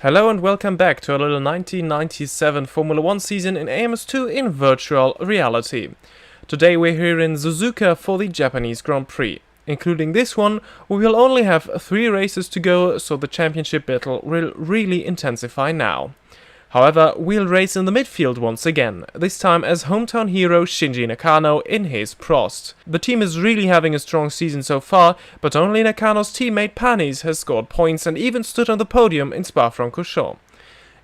Hello and welcome back to a little 1997 Formula 1 season in AMS2 in virtual reality. Today we're here in Suzuka for the Japanese Grand Prix. Including this one, we will only have 3 races to go, so the championship battle will really intensify now. However, we'll race in the midfield once again, this time as hometown hero Shinji Nakano in his Prost. The team is really having a strong season so far, but only Nakano's teammate Panis has scored points and even stood on the podium in Spa-Francorchamps.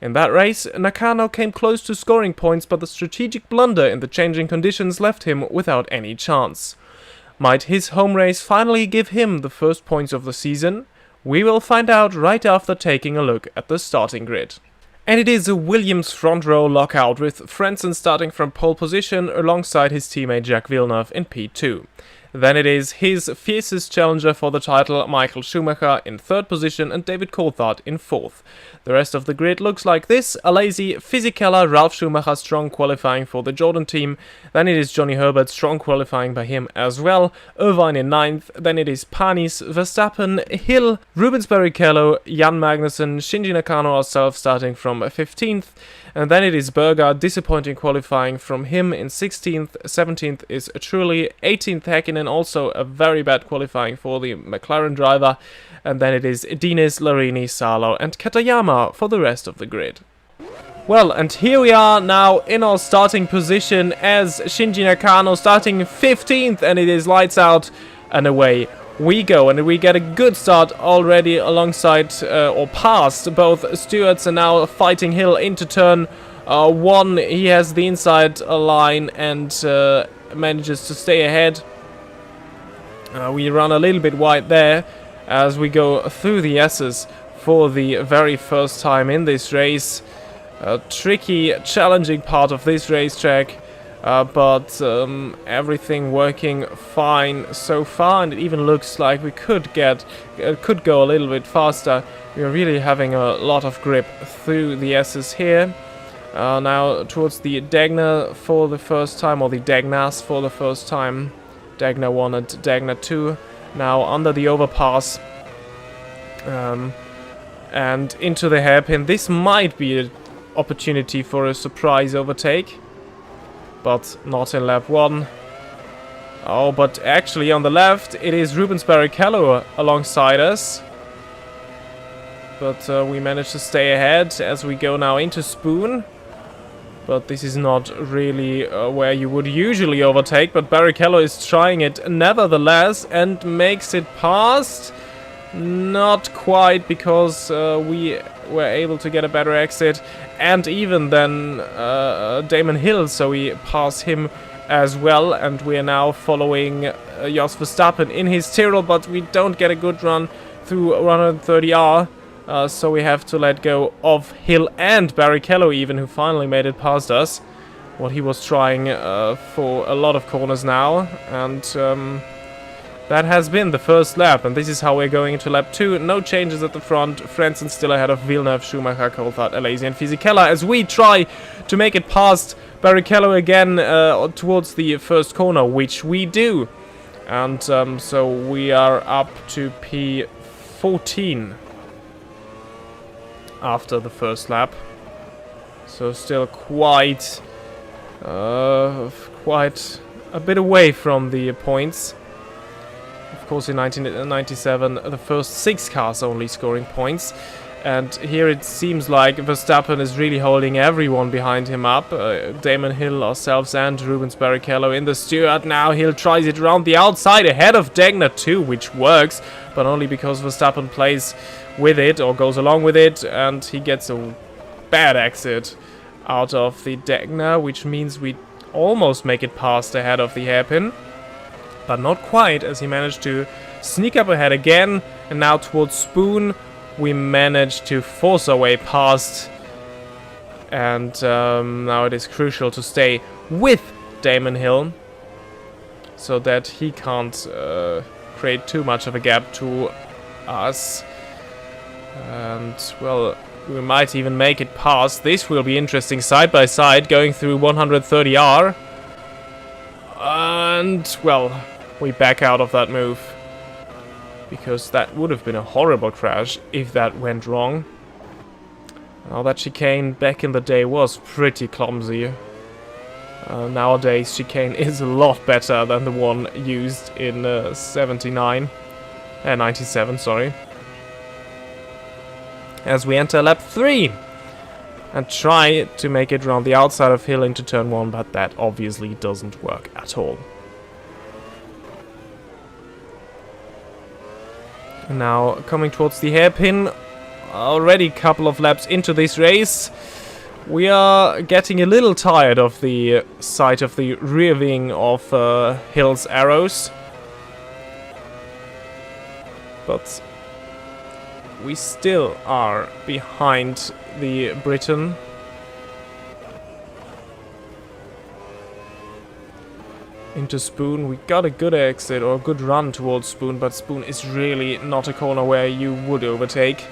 In that race, Nakano came close to scoring points, but the strategic blunder in the changing conditions left him without any chance. Might his home race finally give him the first points of the season? We will find out right after taking a look at the starting grid. And it is a Williams front row lockout with Frentzen starting from pole position alongside his teammate Jacques Villeneuve in P2. Then it is his fiercest challenger for the title, Michael Schumacher, in 3rd position and David Coulthard in 4th. The rest of the grid looks like this: Alesi, Fisichella, Ralf Schumacher strong qualifying for the Jordan team, then it is Johnny Herbert strong qualifying by him as well, Irvine in 9th, then it is Panis, Verstappen, Hill, Rubens Barrichello, Jan Magnussen, Shinji Nakano ourselves starting from 15th, and then it is Berger, disappointing qualifying from him in 16th, 17th is Trulli, 18th Häkkinen, also a very bad qualifying for the McLaren driver, and then it is Diniz, Larini, Salo and Katayama for the rest of the grid. Well, and here we are now in our starting position as Shinji Nakano starting 15th, and it is lights out and away we go, and we get a good start already alongside or past both Stewarts, and now fighting Hill into turn 1. He has the inside line and manages to stay ahead. We run a little bit wide there as we go through the S's for the very first time in this race. A tricky, challenging part of this racetrack. But everything working fine so far, and it even looks like we could go a little bit faster. We're really having a lot of grip through the S's here. Now towards the Dagna for the first time, or the Dagnas for the first time. Dagna 1 and Dagna 2. Now under the overpass and into the hairpin. This might be an opportunity for a surprise overtake, but not in lap 1. Oh, but actually on the left it is Rubens Barrichello alongside us. But we managed to stay ahead as we go now into Spoon. But this is not really where you would usually overtake, but Barrichello is trying it nevertheless and makes it past. Not quite, because we were able to get a better exit, and even then Damon Hill, so we pass him as well, and we are now following Jos Verstappen in his Tyrrell, but we don't get a good run through 130R, so we have to let go of Hill and Barrichello even, who finally made it past us. What he was trying for a lot of corners now, and that has been the first lap, and this is how we're going into lap 2. No changes at the front. Frentzen still ahead of Villeneuve, Schumacher, Coulthard, Alesi and Fisichella as we try to make it past Barrichello again towards the first corner, which we do. And so we are up to P14 after the first lap. So still quite a bit away from the points. Of course, in 1997, the first 6 cars only scoring points. And here it seems like Verstappen is really holding everyone behind him up. Damon Hill, ourselves, and Rubens Barrichello in the Stewart. Now Hill tries it around the outside ahead of Dagna 2, which works, but only because Verstappen plays with it or goes along with it, and he gets a bad exit out of the Dagna, which means we almost make it past ahead of the hairpin. But not quite, as he managed to sneak up ahead again, and now towards Spoon we managed to force our way past, and now it is crucial to stay with Damon Hill so that he can't create too much of a gap to us, and well, we might even make it past. This will be interesting, side by side going through 130R, and well, we back out of that move because that would have been a horrible crash if that went wrong. Now that chicane back in the day was pretty clumsy. Nowadays chicane is a lot better than the one used in 97, sorry. As we enter lap 3 and try to make it around the outside of hill into turn 1, but that obviously doesn't work at all. Now coming towards the hairpin, already a couple of laps into this race. We are getting a little tired of the sight of the rear wing of Hill's arrows. But we still are behind the Briton. Into Spoon, we got a good exit or a good run towards Spoon, but Spoon is really not a corner where you would overtake.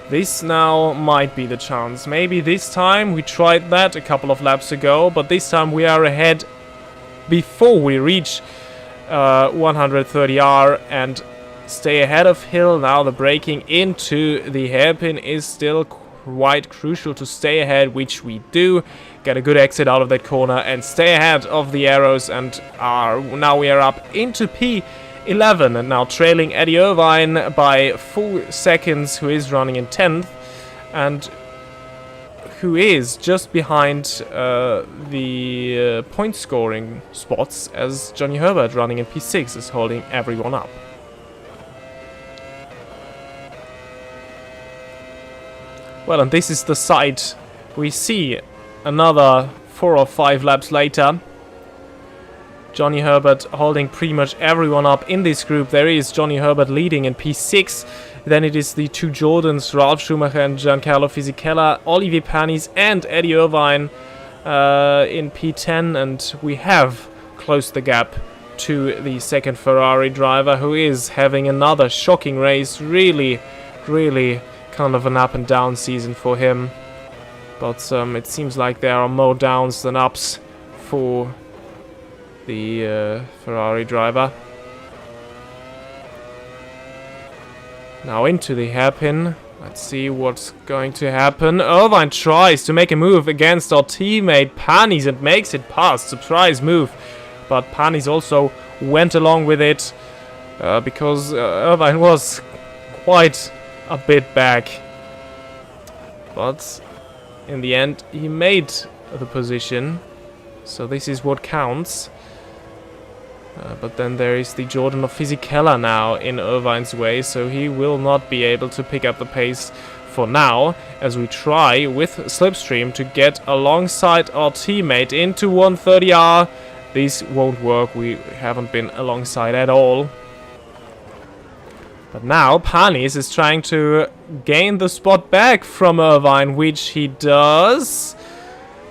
This now might be the chance. Maybe this time, we tried that a couple of laps ago, but this time we are ahead before we reach 130R and stay ahead of Hill. Now the braking into the hairpin is still quite crucial to stay ahead, which we do. Get a good exit out of that corner and stay ahead of the arrows, and now we are up into P11 and now trailing Eddie Irvine by 4 seconds, who is running in 10th and who is just behind the point scoring spots, as Johnny Herbert running in P6 is holding everyone up. Well, and this is the sight we see another 4 or 5 laps later. Johnny Herbert holding pretty much everyone up in this group. There is Johnny Herbert leading in P6. Then it is the 2 Jordans, Ralf Schumacher and Giancarlo Fisichella, Olivier Panis and Eddie Irvine in P10. And we have closed the gap to the second Ferrari driver, who is having another shocking race. Really, really kind of an up and down season for him. But it seems like there are more downs than ups for the Ferrari driver. Now into the hairpin. Let's see what's going to happen. Irvine tries to make a move against our teammate Panis and makes it past. Surprise move. But Panis also went along with it because Irvine was quite a bit back. But in the end, he made the position. So this is what counts. But then there is the Jordan of Fisichella now in Irvine's way, so he will not be able to pick up the pace for now, as we try with Slipstream to get alongside our teammate into 130R. This won't work, we haven't been alongside at all. But now Panis is trying to gain the spot back from Irvine, which he does.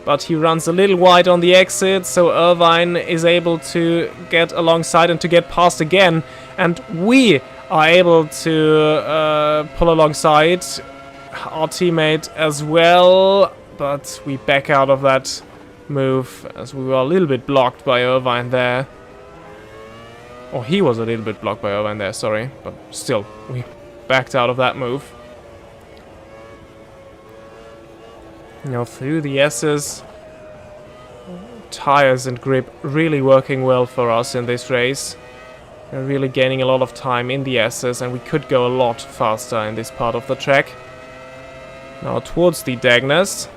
But he runs a little wide on the exit, so Irvine is able to get alongside and to get past again. And we are able to pull alongside our teammate as well. But we back out of that move, as we were a little bit blocked by Irvine there. Or he was a little bit blocked by Irvine there, sorry. But still, we backed out of that move. Now through the S's, tires and grip really working well for us in this race. We're really gaining a lot of time in the S's, and we could go a lot faster in this part of the track. Now towards the Dagners.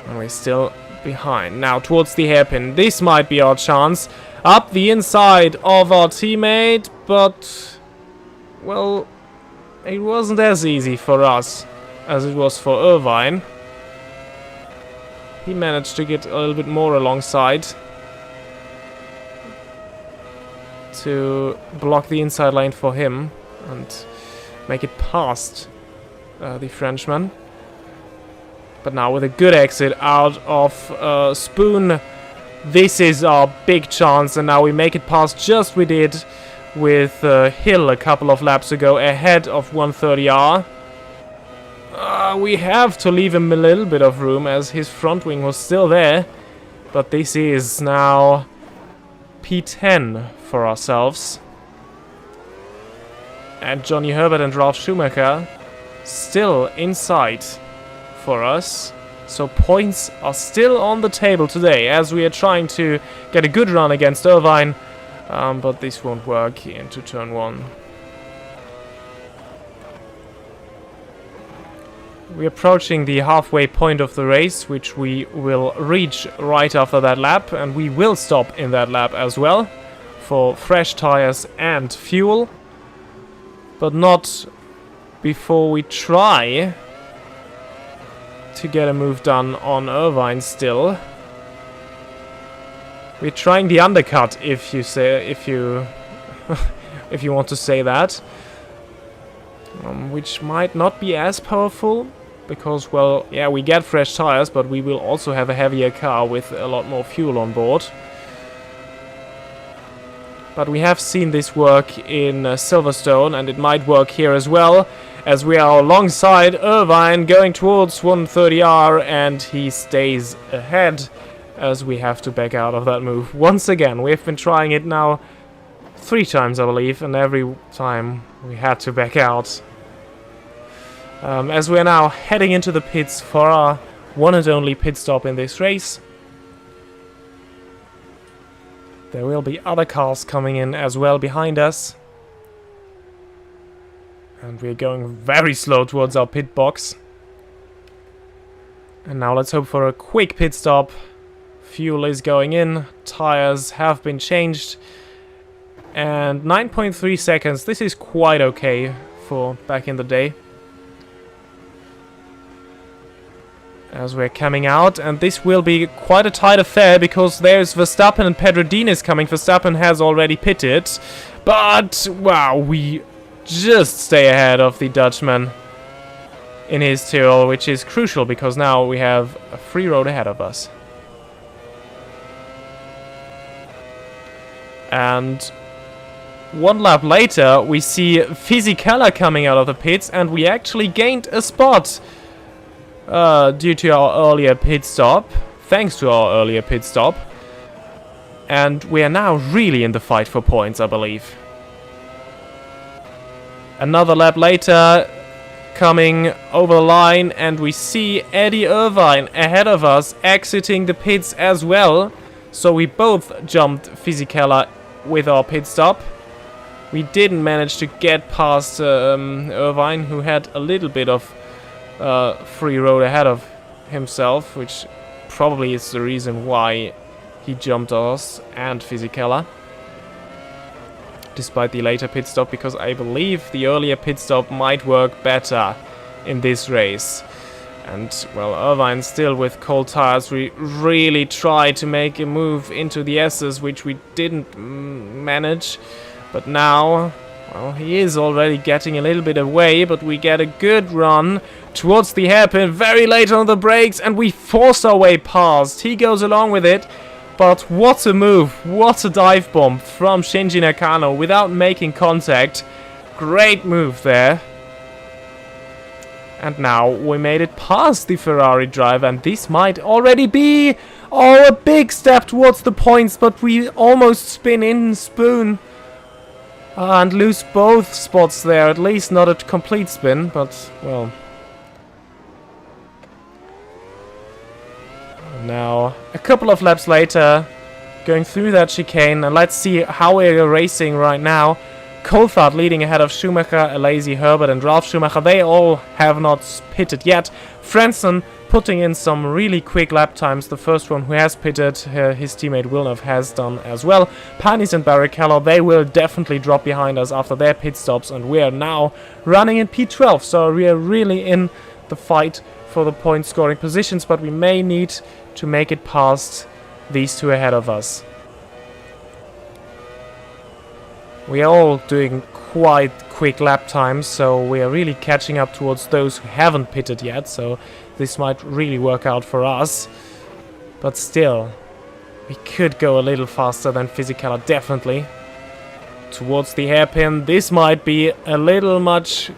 And we're still behind. Now towards the hairpin. This might be our chance. Up the inside of our teammate, but well, it wasn't as easy for us as it was for Irvine. He managed to get a little bit more alongside to block the inside lane for him and make it past the Frenchman. But now with a good exit out of Spoon, this is our big chance, and now we make it past just we did with Hill a couple of laps ago ahead of 130R. We have to leave him a little bit of room as his front wing was still there. But this is now P10 for ourselves. And Johnny Herbert and Ralf Schumacher still in sight for us. So points are still on the table today as we are trying to get a good run against Irvine. But this won't work into turn 1. We're approaching the halfway point of the race, which we will reach right after that lap. And we will stop in that lap as well for fresh tires and fuel. But not before we try to get a move done on Irvine still. We're trying the undercut, if you if you want to say that, which might not be as powerful because, well, yeah, we get fresh tires, but we will also have a heavier car with a lot more fuel on board. But we have seen this work in Silverstone, and it might work here as well, as we are alongside Irvine going towards 130R, and he stays ahead as we have to back out of that move. Once again, we've been trying it now 3 times, I believe, and every time we had to back out. As we are now heading into the pits for our one and only pit stop in this race. There will be other cars coming in as well behind us. And we're going very slow towards our pit box. And now let's hope for a quick pit stop. Fuel is going in. Tires have been changed. And 9.3 seconds. This is quite okay for back in the day. As we're coming out, and this will be quite a tight affair because there's Verstappen and Pedro Diniz coming. Verstappen has already pitted, but wow, we just stay ahead of the Dutchman in his Tyrrell, which is crucial because now we have a free road ahead of us. And one lap later, we see Fisichella coming out of the pits, and we actually gained a spot. Due to our earlier pit stop, thanks to our earlier pit stop. And we are now really in the fight for points, I believe. Another lap later, coming over the line, and we see Eddie Irvine ahead of us, exiting the pits as well. So we both jumped Fisichella with our pit stop. We didn't manage to get past Irvine, who had a little bit of free road ahead of himself, which probably is the reason why he jumped us and Fisichella despite the later pit stop, because I believe the earlier pit stop might work better in this race. And well, Irvine still with cold tires. We really tried to make a move into the S's, which we didn't manage, but now, well, he is already getting a little bit away, but we get a good run towards the hairpin very late on the brakes, and we force our way past. He goes along with it, but what a move, what a dive bomb from Shinji Nakano without making contact. Great move there. And now we made it past the Ferrari driver, and this might already be a big step towards the points, but we almost spin in spoon. And lose both spots there, at least not a complete spin, but, well. Now, a couple of laps later, going through that chicane, and let's see how we're racing right now. Coulthard leading ahead of Schumacher, Alesi, Herbert and Ralf Schumacher. They all have not pitted yet. Frentzen putting in some really quick lap times. The first one who has pitted, his teammate Villeneuve has done as well. Panis and Barrichello, they will definitely drop behind us after their pit stops, and we are now running in P12, so we are really in the fight for the point scoring positions, but we may need to make it past these two ahead of us. We are all doing quite quick lap times, so we are really catching up towards those who haven't pitted yet, so this might really work out for us. But still, we could go a little faster than Fisichella, definitely. Towards the hairpin, this might be a little much,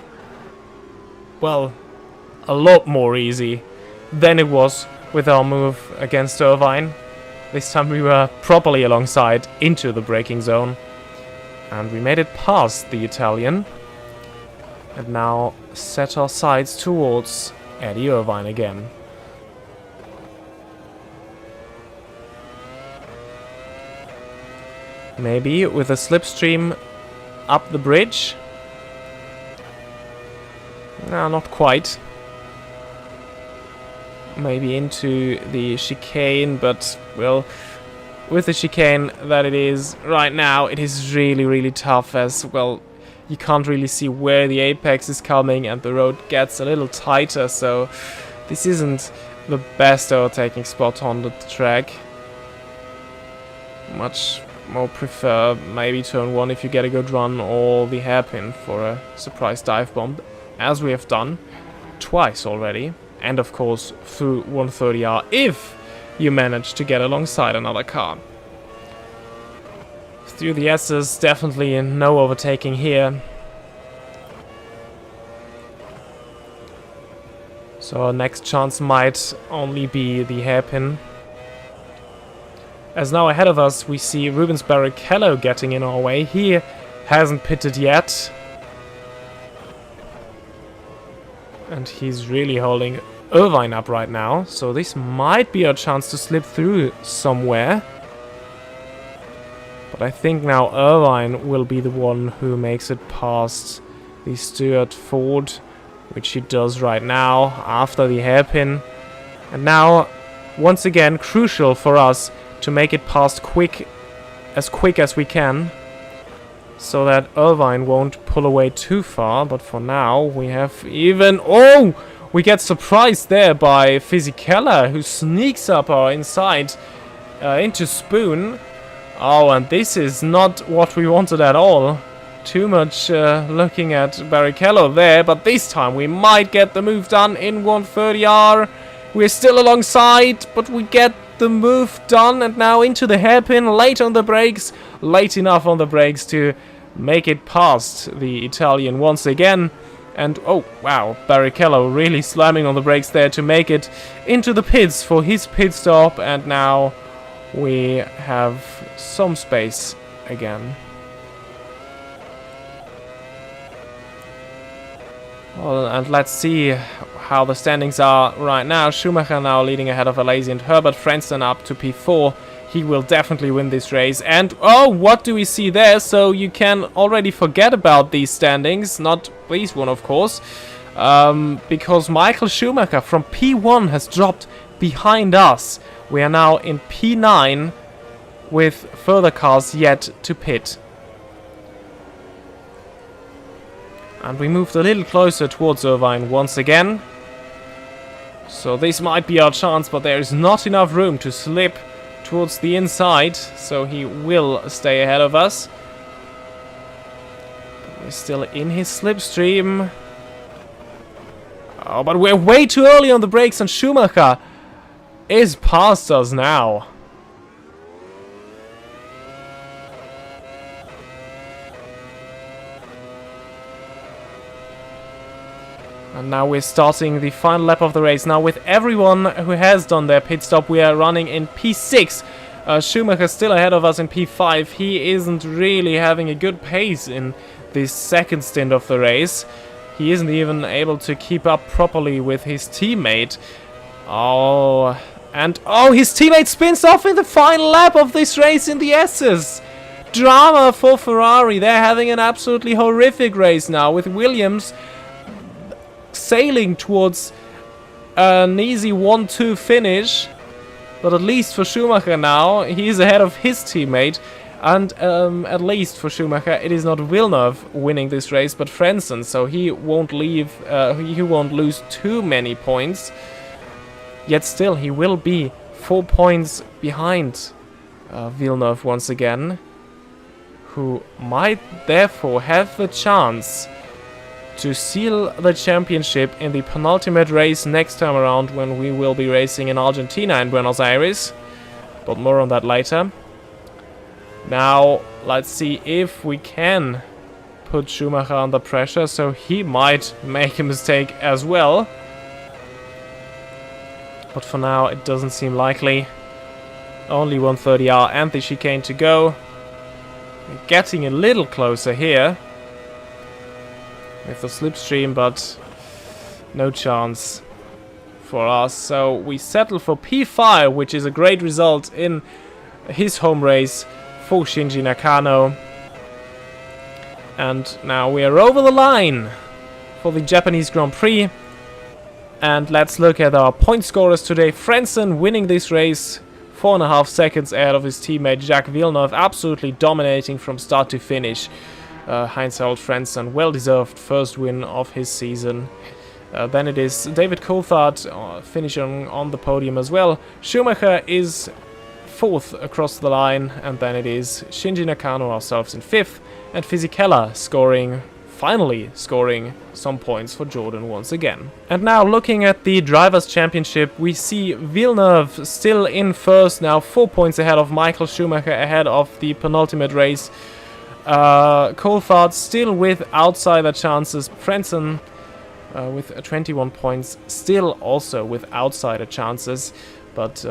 well, a lot more easy than it was with our move against Irvine. This time we were properly alongside into the braking zone. And we made it past the Italian. And now set our sights towards Eddie Irvine again. Maybe with a slipstream up the bridge. No, not quite. Maybe into the chicane, but, well, with the chicane that it is right now, it is really, really tough as, well, you can't really see where the apex is coming and the road gets a little tighter, so this isn't the best overtaking spot on the track. Much more prefer maybe turn 1 if you get a good run, or the hairpin for a surprise dive bomb, as we have done twice already. And of course through 130R if you manage to get alongside another car. Through the S's, definitely no overtaking here. So our next chance might only be the hairpin. As now ahead of us we see Rubens Barrichello getting in our way. He hasn't pitted yet. And he's really holding Irvine up right now, so this might be our chance to slip through somewhere. But I think now Irvine will be the one who makes it past the Stuart Ford, which he does right now after the hairpin. And now, once again, crucial for us to make it past quick as we can, so that Irvine won't pull away too far. But for now, we have even... Oh! We get surprised there by Fisichella, who sneaks up our inside into Spoon. Oh, and this is not what we wanted at all. Too much looking at Barrichello there, but this time we might get the move done in 130R. We're still alongside, but we get the move done, and now into the hairpin, late on the brakes, late enough on the brakes to make it past the Italian once again. And oh wow, Barrichello really slamming on the brakes there to make it into the pits for his pit stop, and now we have some space again. Well, and let's see how the standings are right now. Schumacher now leading ahead of Alesi and Herbert. Frentzen up to P4. He will definitely win this race. And oh, what do we see there? So you can already forget about these standings. Not these one, of course. Because Michael Schumacher from P1 has dropped behind us. We are now in P9 with further cars yet to pit. And we moved a little closer towards Irvine once again. So this might be our chance, but there is not enough room to slip towards the inside, so he will stay ahead of us. But we're still in his slipstream. Oh, but we're way too early on the brakes, and Schumacher is past us now. And now we're starting the final lap of the race. Now with everyone who has done their pit stop, we are running in P6. Schumacher still ahead of us in P5. He isn't really having a good pace in this second stint of the race. He isn't even able to keep up properly with his teammate. Oh, and oh, his teammate spins off in the final lap of this race in the S's. Drama for Ferrari. They're having an absolutely horrific race now with Williams sailing towards an easy 1-2 finish. But at least for Schumacher now, he is ahead of his teammate. And at least for Schumacher, it is not Villeneuve winning this race, but Frentzen. So he won't leave. He won't lose too many points. Yet still, he will be 4 points behind Villeneuve once again, who might therefore have the chance to seal the championship in the penultimate race next time around, when we will be racing in Argentina in Buenos Aires. But more on that later. Now, let's see if we can put Schumacher under pressure, so he might make a mistake as well. But for now, it doesn't seem likely. Only 130R and the chicane to go. We're getting a little closer here. with the slipstream, but no chance for us. So we settle for P5, which is a great result in his home race for Shinji Nakano. And now we are over the line for the Japanese Grand Prix. And let's look at our point scorers today. Frentzen winning this race, 4.5 seconds ahead of his teammate Jacques Villeneuve, absolutely dominating from start to finish. Heinz-Harald Frentzen, well-deserved first win of his season. Then it is David Coulthard finishing on the podium as well. Schumacher is 4th across the line, and then it is Shinji Nakano ourselves in 5th, and Fisichella finally scoring some points for Jordan once again. And now looking at the Drivers' Championship, we see Villeneuve still in first now, 4 points ahead of Michael Schumacher ahead of the penultimate race. Coulthard still with outsider chances. Frentzen with 21 points, still also with outsider chances, but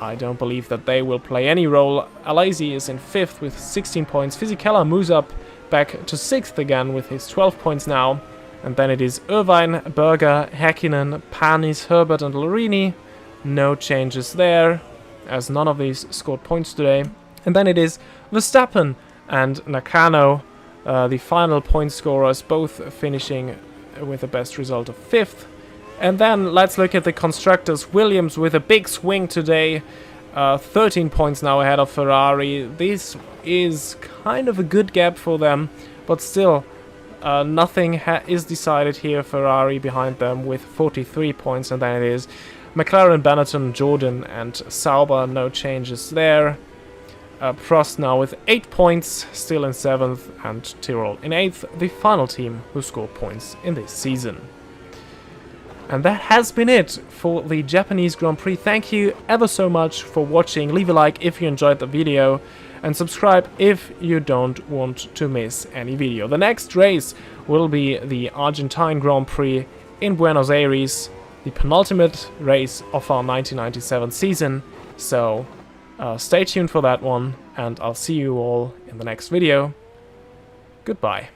I don't believe that they will play any role. Alesi is in 5th with 16 points. Fisichella moves up back to 6th again with his 12 points now. And then it is Irvine, Berger, Häkkinen, Panis, Herbert and Lorini. No changes there, as none of these scored points today. And then it is Verstappen and Nakano, the final point scorers, both finishing with the best result of 5th. And then let's look at the constructors. Williams with a big swing today, 13 points now ahead of Ferrari. This is kind of a good gap for them, but still nothing is decided here. Ferrari behind them with 43 points, and then it is McLaren, Benetton, Jordan and Sauber, no changes there. Prost now with 8 points, still in 7th, and Tyrrell in 8th, the final team who scored points in this season. And that has been it for the Japanese Grand Prix. Thank you ever so much for watching. Leave a like if you enjoyed the video, and subscribe if you don't want to miss any video. The next race will be the Argentine Grand Prix in Buenos Aires, the penultimate race of our 1997 season. So stay tuned for that one, and I'll see you all in the next video. Goodbye.